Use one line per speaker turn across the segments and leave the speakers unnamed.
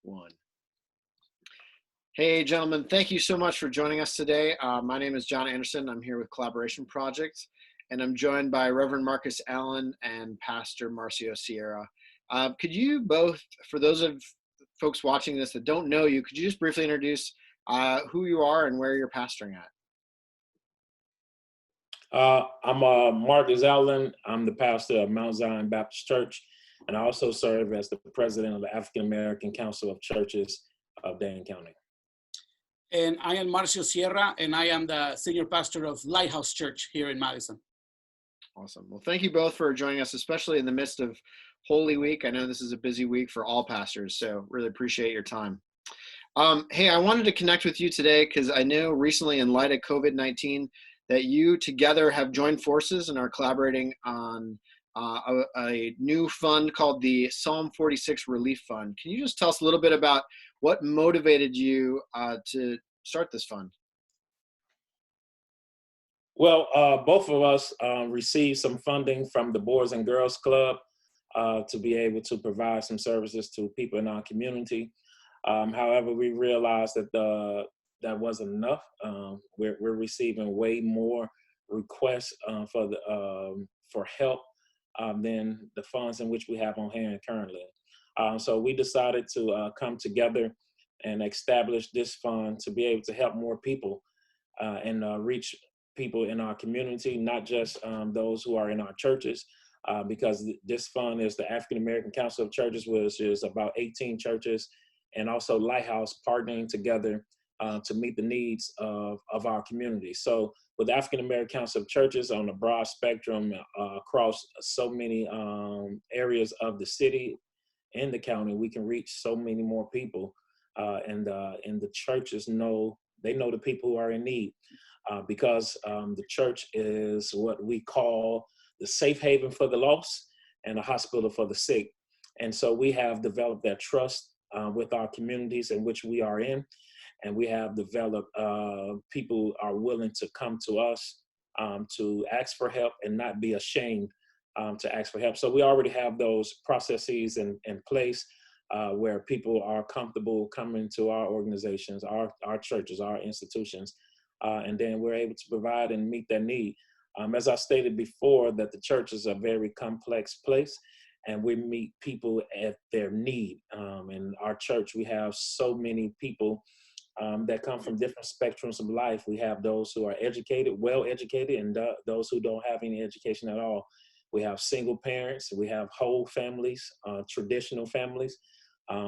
One. Hey, gentlemen, thank you so much for joining us today. My name is John Anderson. I'm here with Collaboration Project, and I'm joined by Reverend Marcus Allen and Pastor Marcio Sierra. Could you both, for those of folks watching this that don't know you, could you just briefly introduce who you are and where you're pastoring at?
I'm Marcus Allen. I'm the pastor of Mount Zion Baptist Church, and I also serve as the president of the African American Council of Churches of Dane County.
And I am Marcio Sierra, and I am the senior pastor of Lighthouse Church here in Madison.
Awesome. Well, thank you both for joining us, especially in the midst of Holy Week. I know this is a busy week for all pastors, so really appreciate your time. Hey, I wanted to connect with you today because I know recently, in light of COVID-19, that you together have joined forces and are collaborating on a new fund called the Psalm 46 Relief Fund. Can you just tell us a little bit about what motivated you to start this fund?
Well, both of us received some funding from the Boys and Girls Club to be able to provide some services to people in our community. However, we realized that that wasn't enough. We're receiving way more requests for help than the funds in which we have on hand currently. So we decided to come together and establish this fund to be able to help more people and reach people in our community, not just those who are in our churches, because this fund is the African American Council of Churches, which is about 18 churches, and also Lighthouse partnering together to meet the needs of our community. So with the African American Council of Churches on a broad spectrum across so many areas of the city and the county, we can reach so many more people. And the churches know the people who are in need because the church is what we call the safe haven for the lost and a hospital for the sick. And so we have developed that trust with our communities in which we are in. And we have developed people are willing to come to us to ask for help and not be ashamed to ask for help. So we already have those processes in place where people are comfortable coming to our organizations, our churches, our institutions, and then we're able to provide and meet their need. As I stated before, that the church is a very complex place, and we meet people at their need. In our church, we have so many people that come from different spectrums of life. We have those who are educated, well educated, and those who don't have any education at all. We have single parents, we have whole families, traditional families.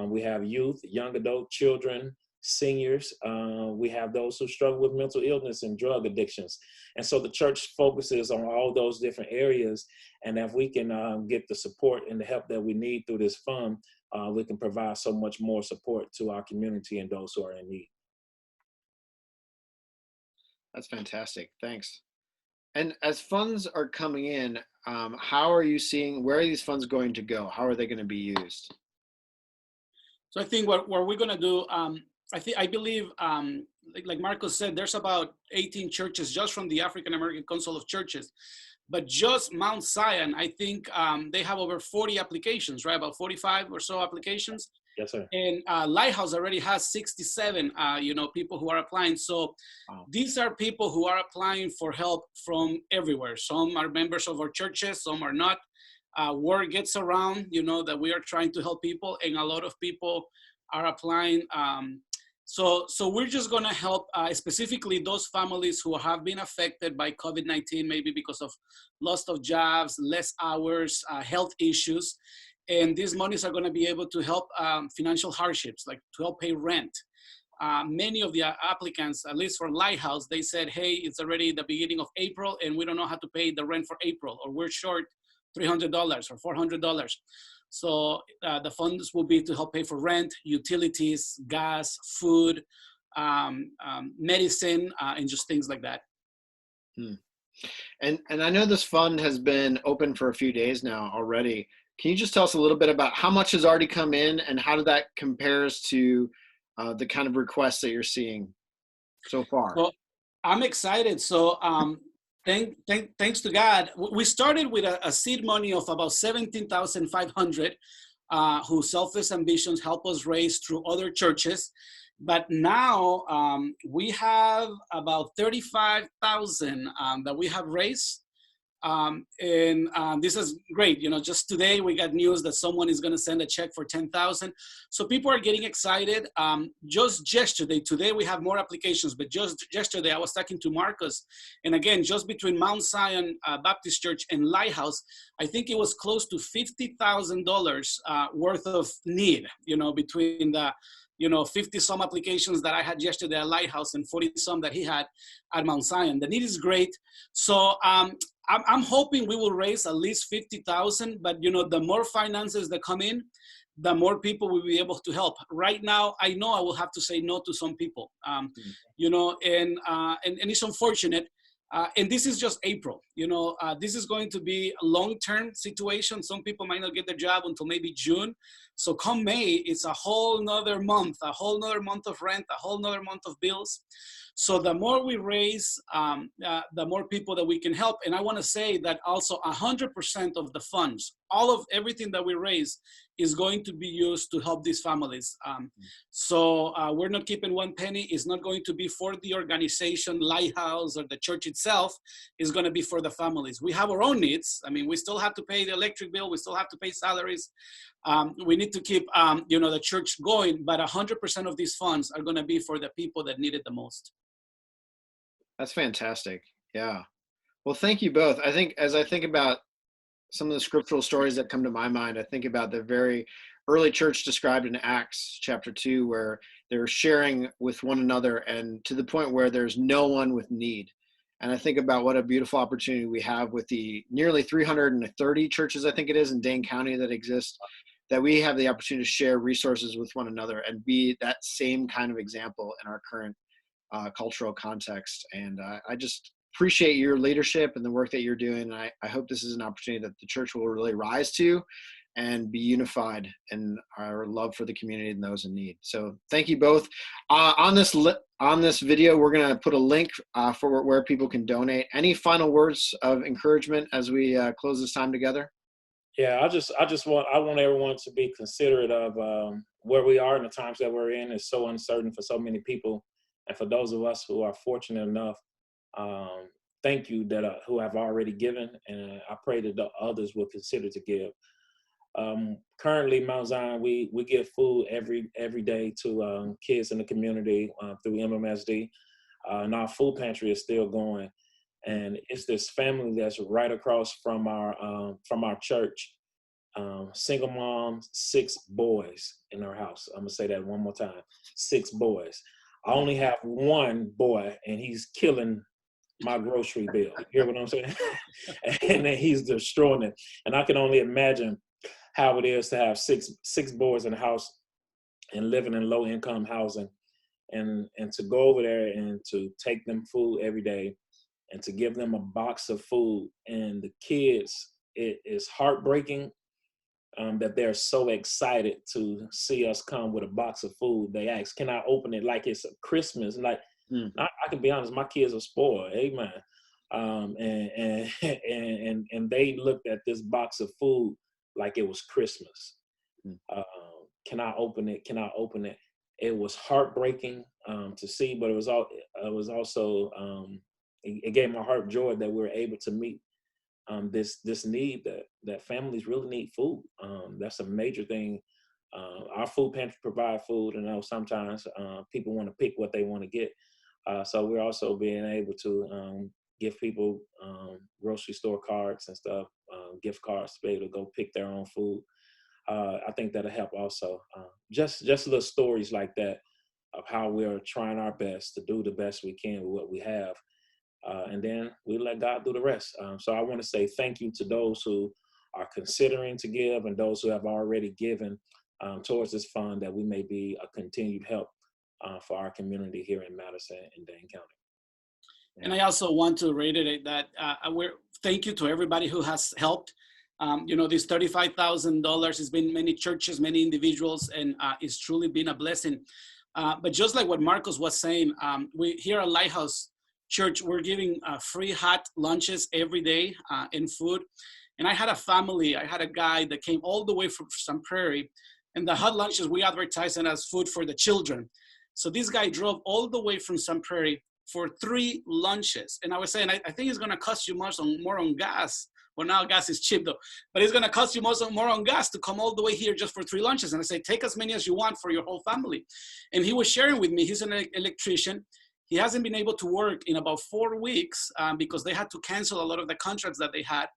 We have youth, young adult, children, seniors. We have those who struggle with mental illness and drug addictions. And so the church focuses on all those different areas. And if we can get the support and the help that we need through this fund, we can provide so much more support to our community and those who are in need.
That's fantastic. Thanks. And as funds are coming in, how are you seeing, where are these funds going to go? How are they going to be used?
So I think what we're going to do, I believe, like Marcos said, there's about 18 churches just from the African American Council of Churches. But just Mount Zion, I think they have over 40 applications, right? About 45 or so applications.
Yes, sir.
And Lighthouse already has 67, people who are applying. So wow. These are people who are applying for help from everywhere. Some are members of our churches, some are not. Word gets around, that we are trying to help people, and a lot of people are applying. So we're just going to help specifically those families who have been affected by COVID-19, maybe because of loss of jobs, less hours, health issues. And these monies are going to be able to help financial hardships, like to help pay rent. Many of the applicants, at least for Lighthouse, they said, hey, it's already the beginning of April and we don't know how to pay the rent for April, or we're short $300 or $400. So the funds will be to help pay for rent, utilities, gas, food, medicine, and just things like that.
And I know this fund has been open for a few days now already. Can you just tell us a little bit about how much has already come in and how that compares to the kind of requests that you're seeing so far?
Well, I'm excited. So thanks to God, we started with a seed money of about $17,500. whose selfish ambitions help us raise through other churches. But now we have about 35,000 that we have raised. And this is great. You know, just today we got news that someone is going to send a check for 10,000. So people are getting excited. Just yesterday, today we have more applications, but just yesterday I was talking to Marcos, and again, just between Mount Zion Baptist Church and Lighthouse, I think it was close to $50,000 worth of need. You know, between the 50 some applications that I had yesterday at Lighthouse and 40 some that he had at Mount Zion. The need is great. So I'm hoping we will raise at least 50,000, but the more finances that come in, the more people will be able to help. Right now, I know I will have to say no to some people, and it's unfortunate. And this is just April. This is going to be a long-term situation. Some people might not get their job until maybe June. So come May, it's a whole nother month of rent, a whole nother month of bills. So the more we raise, the more people that we can help. And I want to say that also 100% of the funds, everything that we raise is going to be used to help these families. So we're not keeping one penny. It's not going to be for the organization, Lighthouse, or the church itself. It's going to be for the families. We have our own needs. I mean, we still have to pay the electric bill. We still have to pay salaries. We need to keep, the church going, but 100% of these funds are going to be for the people that need it the most.
That's fantastic. Yeah. Well, thank you both. I think as I think about some of the scriptural stories that come to my mind, I think about the very early church described in Acts chapter 2, where they're sharing with one another and to the point where there's no one with need. And I think about what a beautiful opportunity we have with the nearly 330 churches, I think it is, in Dane County that exist, that we have the opportunity to share resources with one another and be that same kind of example in our current cultural context. And I just appreciate your leadership and the work that you're doing. And I hope this is an opportunity that the church will really rise to and be unified in our love for the community and those in need. So thank you both. On this video, we're going to put a link for where people can donate. Any final words of encouragement as we close this time together?
Yeah, I want everyone to be considerate of where we are and the times that we're in. It's so uncertain for so many people. And for those of us who are fortunate enough, thank you that who have already given, and I pray that the others will consider to give. Currently, Mount Zion, we give food every day to kids in the community through MMSD, and our food pantry is still going. And it's this family that's right across from our church. Single mom, 6 boys in her house. I'm gonna say that one more time: 6 boys. I only have 1 boy, and he's killing my grocery bill. You hear what I'm saying? And then he's destroying it. And I can only imagine how it is to have six boys in the house and living in low income housing, and to go over there and to take them food every day and to give them a box of food. And the kids, it is heartbreaking that they're so excited to see us come with a box of food. They ask, can I open it like it's a Christmas? And I can be honest, my kids are spoiled. Amen. And they looked at this box of food like it was Christmas. Can I open it? Can I open it? It was heartbreaking to see, but it was also it gave my heart joy that we were able to meet this need that families really need food. That's a major thing. Our food pantry provide food, and I know sometimes people want to pick what they want to get. So we're also being able to give people grocery store cards and stuff, gift cards to be able to go pick their own food. I think that'll help also. Just little stories like that of how we're trying our best to do the best we can with what we have. And then we let God do the rest. So I want to say thank you to those who are considering to give and those who have already given towards this fund, that we may be a continued help for our community here in Madison and Dane County.
Yeah. And I also want to reiterate that thank you to everybody who has helped. This $35,000 has been many churches, many individuals, and it's truly been a blessing. But just like what Marcos was saying, we here at Lighthouse Church, we're giving free hot lunches every day and food. And I had a family, I had a guy that came all the way from Sun Prairie, and the hot lunches, we advertise it as food for the children. So this guy drove all the way from Sun Prairie for 3 lunches. And I was saying, I think it's gonna cost you more on gas. Well, now gas is cheap though, but it's gonna cost you more on gas to come all the way here just for 3 lunches. And I say, take as many as you want for your whole family. And he was sharing with me, he's an electrician. He hasn't been able to work in about 4 weeks because they had to cancel a lot of the contracts that they had.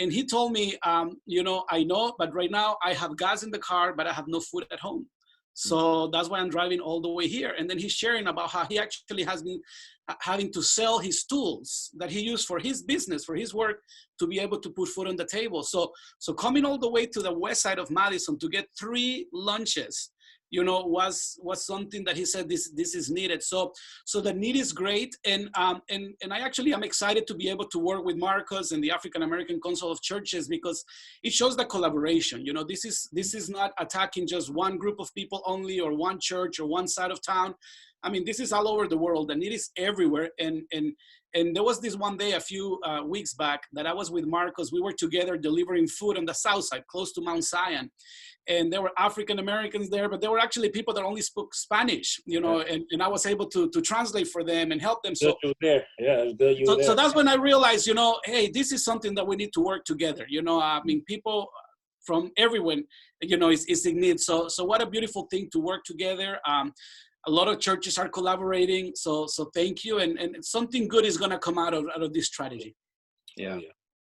And he told me, I know, but right now I have gas in the car, but I have no food at home. So that's why I'm driving all the way here. And then he's sharing about how he actually has been having to sell his tools that he used for his business, for his work, to be able to put food on the table. So coming all the way to the west side of Madison to get 3 lunches, was something that he said this is needed. So the need is great, and I actually am excited to be able to work with Marcos and the African American Council of Churches, because it shows the collaboration. This is not attacking just one group of people only, or one church or one side of town. I mean, this is all over the world, and it is everywhere. And there was this one day a few weeks back that I was with Marcos. We were together delivering food on the south side, close to Mount Zion. And there were African Americans there, but there were actually people that only spoke Spanish, and I was able to translate for them and help them. So
you were there. Yeah, it was good you were there.
So that's when I realized, hey, this is something that we need to work together. I mean, people from everywhere, is in need. So what a beautiful thing to work together. A lot of churches are collaborating. So thank you. And something good is going to come out of this strategy.
Yeah.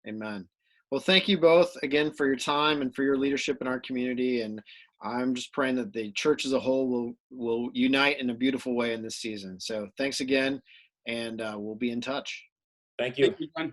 Amen. Well, thank you both again for your time and for your leadership in our community. And I'm just praying that the church as a whole will unite in a beautiful way in this season. So thanks again, and we'll be in touch.
Thank you.
Thank you, John.